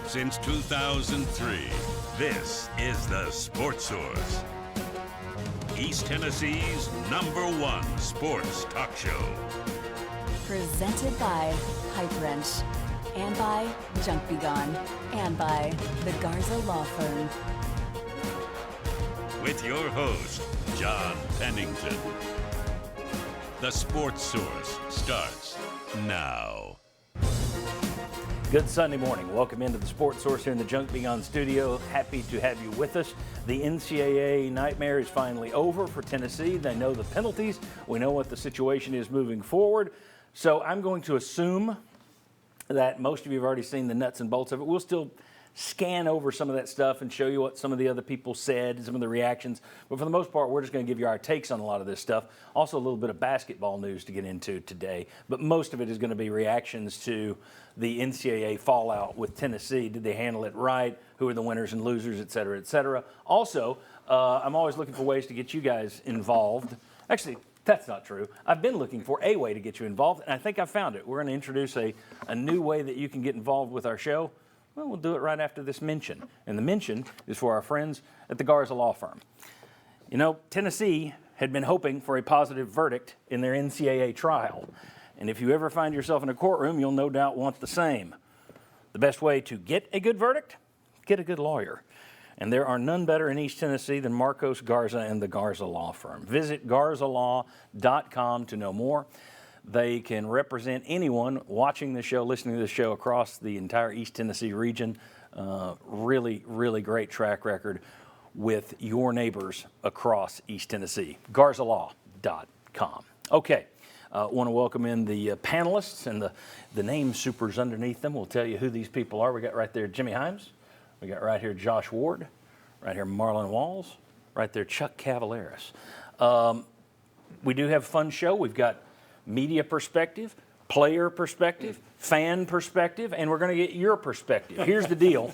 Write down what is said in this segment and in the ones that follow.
Since 2003, this is the Sports Source, East Tennessee's #1 sports talk show. Presented by Pipe Wrench, and by Junk Be Gone, and by the Garza Law Firm. With your host, John Pennington. The Sports Source starts now. Good Sunday morning. Welcome into the Sports Source here in the Junk Be Gone studio. Happy to have you with us. The NCAA nightmare is finally over for Tennessee. They know the penalties. We know what the situation is moving forward. So I'm going to assume that most of you have already seen the nuts and bolts of it. We'll still scan over some of that stuff and show you what some of the other people said and some of the reactions. But for the most part, we're just going to give you our takes on a lot of this stuff. Also a little bit of basketball news to get into today. But most of it is going to be reactions to the NCAA fallout with Tennessee. Did they handle it right? Who are the winners and losers, et cetera, et cetera. Also, I'm always looking for ways to get you guys involved. Actually, that's not true. I've been looking for a way to get you involved, and I think I found it. We're going to introduce a new way that you can get involved with our show. Well, we'll do it right after this mention. And the mention is for our friends at the Garza Law Firm. You know, Tennessee had been hoping for a positive verdict in their NCAA trial. And if you ever find yourself in a courtroom, you'll no doubt want the same. The best way to get a good verdict? Get a good lawyer. And there are none better in East Tennessee than Marcos Garza and the Garza Law Firm. Visit garzalaw.com to know more. They can represent anyone watching the show, listening to the show across the entire East Tennessee region. Really, really great track record with your neighbors across East Tennessee. garzalaw.com. Okay, want to welcome in the panelists and the name supers underneath them. We'll tell you who these people are. We got right there Jimmy Himes. We got right here Josh Ward. Right here Marlon Walls. Right there Chuck Cavaleris. We do have a fun show. We've got media perspective, player perspective, fan perspective, and we're going to get your perspective. Here's the deal.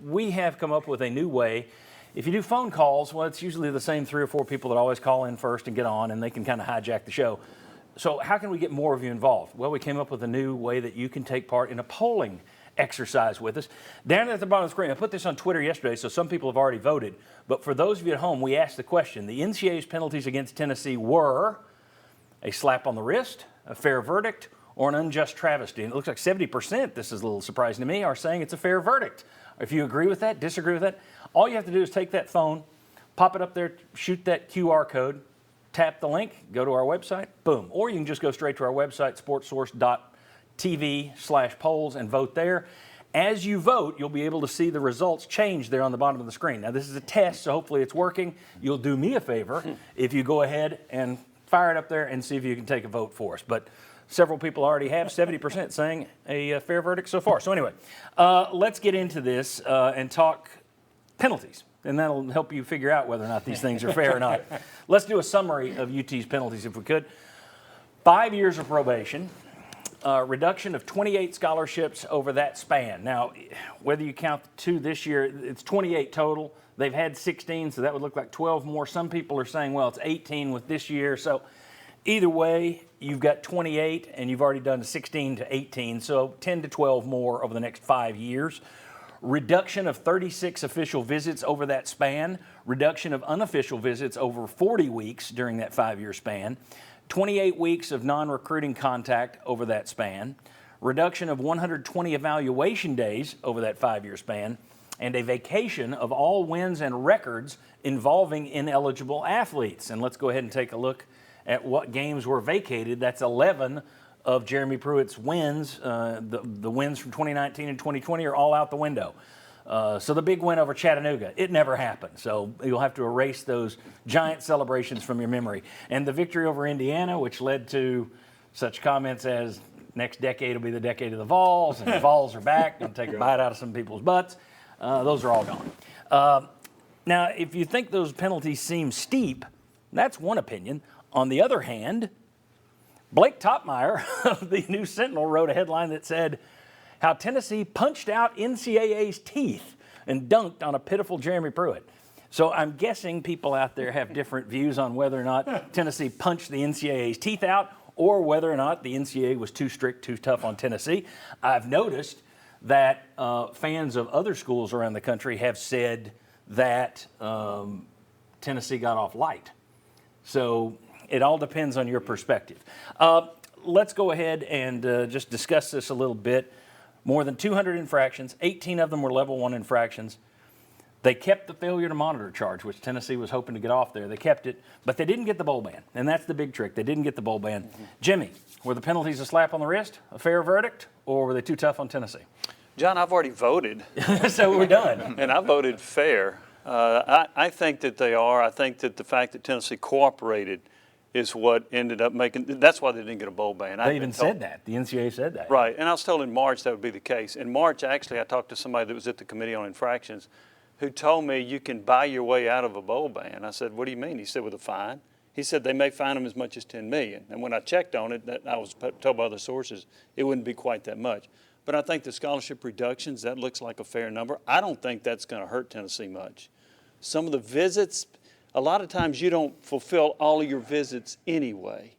We have come up with a new way. If you do phone calls, well, it's usually the same 3 or 4 people that always call in first and get on, and they can kind of hijack the show. So how can we get more of you involved? Well, we came up with a new way that you can take part in a polling exercise with us. Down at the bottom of the screen, I put this on Twitter yesterday, so some people have already voted. But for those of you at home, we asked the question. The NCAA's penalties against Tennessee were a slap on the wrist, a fair verdict, or an unjust travesty. And it looks like 70%, this is a little surprising to me, are saying it's a fair verdict. If you agree with that, disagree with that, all you have to do is take that phone, pop it up there, shoot that QR code, tap the link, go to our website, boom. Or you can just go straight to our website, sportsource.tv/polls, and vote there. As you vote, you'll be able to see the results change there on the bottom of the screen. Now, this is a test, so hopefully it's working. You'll do me a favor if you go ahead and fire it up there and see if you can take a vote for us. But several people already have, 70% saying a fair verdict so far. So anyway, let's get into this and talk penalties. And that'll help you figure out whether or not these things are fair or not. Let's do a summary of UT's penalties if we could. 5 years of probation, reduction of 28 scholarships over that span. Now, whether you count the 2 this year, it's 28 total. They've had 16, so that would look like 12 more. Some people are saying, well, it's 18 with this year. So either way, you've got 28, and you've already done 16 to 18, so 10 to 12 more over the next 5 years. Reduction of 36 official visits over that span. Reduction of unofficial visits over 40 weeks during that 5-year span. 28 weeks of non-recruiting contact over that span. Reduction of 120 evaluation days over that 5-year span. And a vacation of all wins and records involving ineligible athletes. And let's go ahead and take a look at what games were vacated. That's 11 of Jeremy Pruitt's wins. The wins from 2019 and 2020 are all out the window. So the big win over Chattanooga, it never happened. So you'll have to erase those giant celebrations from your memory. And the victory over Indiana, which led to such comments as next decade will be the decade of the Vols, and the Vols are back, and take a bite out of some people's butts. Those are all gone. Now, if you think those penalties seem steep, that's one opinion. On the other hand, Blake Topmeyer of the New Sentinel wrote a headline that said, how Tennessee punched out NCAA's teeth and dunked on a pitiful Jeremy Pruitt. So I'm guessing people out there have different views on whether or not Tennessee punched the NCAA's teeth out or whether or not the NCAA was too strict, too tough on Tennessee. I've noticed that fans of other schools around the country have said that Tennessee got off light. So it all depends on your perspective. Let's go ahead and just discuss this a little bit. More than 200 infractions, 18 of them were level 1 infractions. They kept the failure to monitor charge, which Tennessee was hoping to get off there. They kept it, but they didn't get the bowl ban, and that's the big trick. They didn't get the bowl ban. Jimmy, were the penalties a slap on the wrist, a fair verdict, or were they too tough on Tennessee? John, I've already voted. So we're done. And I voted fair. I think that they are. I think that the fact that Tennessee cooperated is what ended up making – that's why they didn't get a bowl ban. They even said that. The NCAA said that. Right. And I was told in March that would be the case. In March, actually, I talked to somebody that was at the Committee on Infractions who told me you can buy your way out of a bowl ban. I said, what do you mean? He said, with a fine. He said they may fine them as much as $10 million. And when I checked on it, that I was told by other sources, it wouldn't be quite that much. But I think the scholarship reductions, that looks like a fair number. I don't think that's going to hurt Tennessee much. Some of the visits, a lot of times you don't fulfill all of your visits anyway.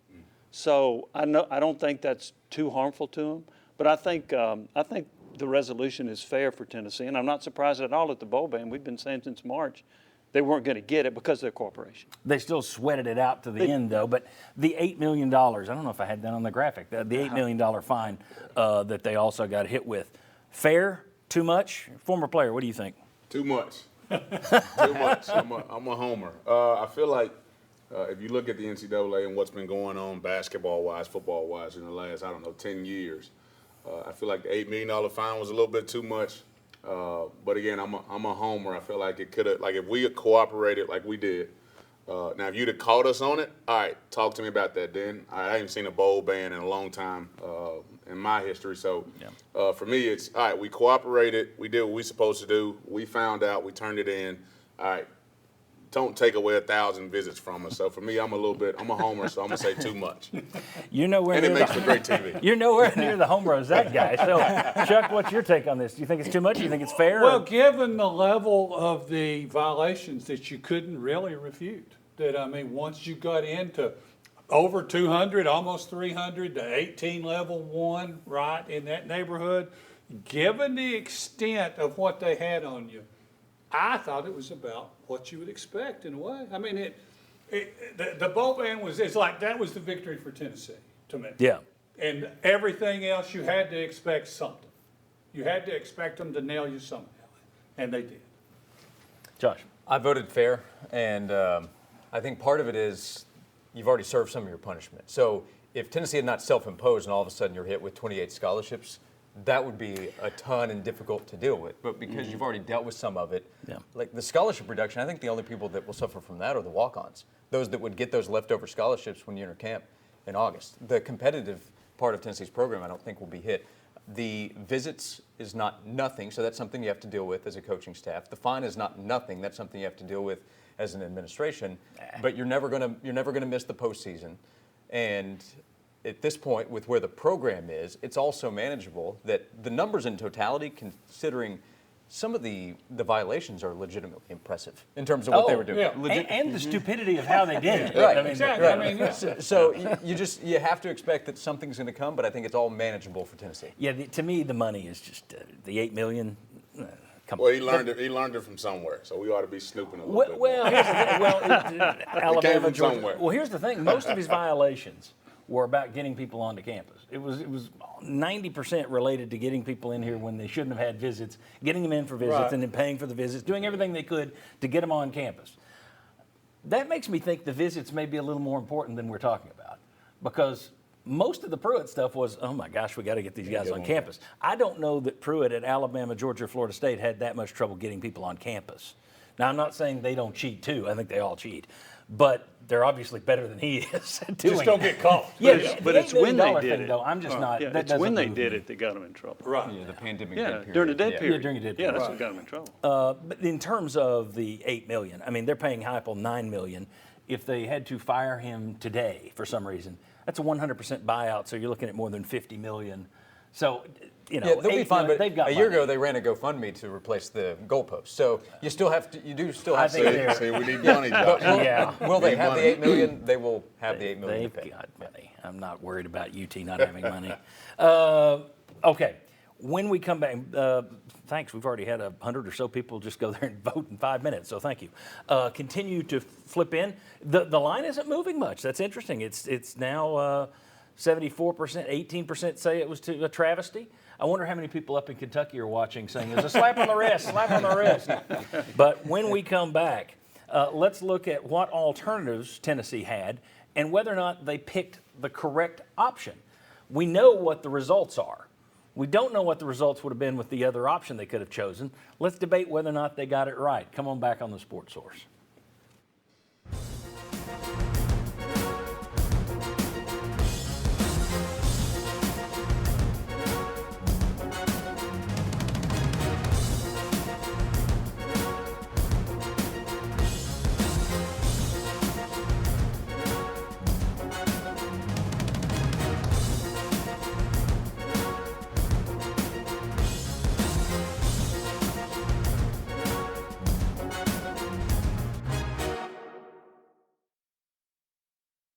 So I don't think that's too harmful to them. But I think the resolution is fair for Tennessee. And I'm not surprised at all at the bowl ban. We've been saying since March they weren't going to get it because of their cooperation. They still sweated it out to the end, though. But the $8 million, I don't know if I had that on the graphic, the $8 million fine that they also got hit with. Fair? Too much? Former player, what do you think? Too much. Too much. I'm a homer. I feel like if you look at the NCAA and what's been going on basketball-wise, football-wise in the last, 10 years, I feel like the $8 million fine was a little bit too much. But again, I'm a homer. I feel like it could have, like if we had cooperated like we did. Now, if you'd have caught us on it, all right, talk to me about that then. I haven't seen a bowl ban in a long time in my history. So for me, it's, all right, we cooperated. We did what we supposed to do. We found out. We turned it in. All right, don't take away 1,000 visits from us. So for me, I'm a homer, so I'm going to say too much. You're nowhere and near it makes for great TV. You're nowhere near the home rose that guy. So, Chuck, what's your take on this? Do you think it's too much? Do you think it's fair? Well, given the level of the violations that you couldn't really refute, once you got into over 200, almost 300, to 18 level 1, right, in that neighborhood, given the extent of what they had on you, I thought it was about what you would expect in a way. The bowl ban it's like that was the victory for Tennessee to me. Yeah. And everything else, you had to expect something. You had to expect them to nail you somehow, and they did. Josh. I voted fair, and I think part of it is you've already served some of your punishment. So if Tennessee had not self-imposed and all of a sudden you're hit with 28 scholarships, that would be a ton and difficult to deal with. But because you've already dealt with some of it, like the scholarship reduction, I think the only people that will suffer from that are the walk-ons, those that would get those leftover scholarships when you enter camp in August. The competitive part of Tennessee's program I don't think will be hit. The visits is not nothing, so that's something you have to deal with as a coaching staff. The fine is not nothing, that's something you have to deal with as an administration. But you're never gonna miss the postseason. And at this point, with where the program is, it's also manageable that the numbers in totality, considering some of the violations are legitimately impressive in terms of what they were doing. Yeah. And the stupidity of how they did it. Right. Exactly. Right. So you have to expect that something's going to come, but I think it's all manageable for Tennessee. Yeah, to me, the money is just the $8 million. Well, he learned it from somewhere, so we ought to be snooping a little bit. Well, here's the thing. Alabama, from Georgia. somewhere. Well, here's the thing. Most of his violations were about getting people onto campus. It was 90% related to getting people in here when they shouldn't have had visits, getting them in for visits, and then paying for the visits, doing everything they could to get them on campus. That makes me think the visits may be a little more important than we're talking about, because most of the Pruitt stuff was, oh my gosh, we got to get these guys on campus. I don't know that Pruitt at Alabama, Georgia, Florida State had that much trouble getting people on campus. Now, I'm not saying they don't cheat too. I think they all cheat. But they're obviously better than he is at doing Just don't get caught. Yeah, But it's when they did it. Though, I'm just not. Yeah, that it's when doesn't they move did me. it that got them in trouble. Right. Yeah, the pandemic Yeah, period. during the dead period. Yeah, during the dead Yeah, period. that's what got them in trouble. But in terms of the $8 million, they're paying Heupel $9 million. If they had to fire him today for some reason, that's a 100% buyout. So you're looking at more than $50 million. So you know, Yeah, they'll be fine. But they've got a year money. ago, they ran a GoFundMe to replace the goalpost. So you still have to. You do still I have think to. they're- See, we need money, But Josh. will, Yeah. will they Need have the money. $8 million? They will have the $8 million. They've to pay. got money. I'm not worried about UT not having money. Okay, when we come back, thanks. We've already had 100 or so people just go there and vote in 5 minutes, so thank you. Continue to flip in. The line isn't moving much. That's interesting. It's now 74%, 18% say it was a travesty. I wonder how many people up in Kentucky are watching saying it's a slap on the wrist, slap on the wrist. But when we come back, let's look at what alternatives Tennessee had and whether or not they picked the correct option. We know what the results are. We don't know what the results would have been with the other option they could have chosen. Let's debate whether or not they got it right. Come on back on the Sports Source.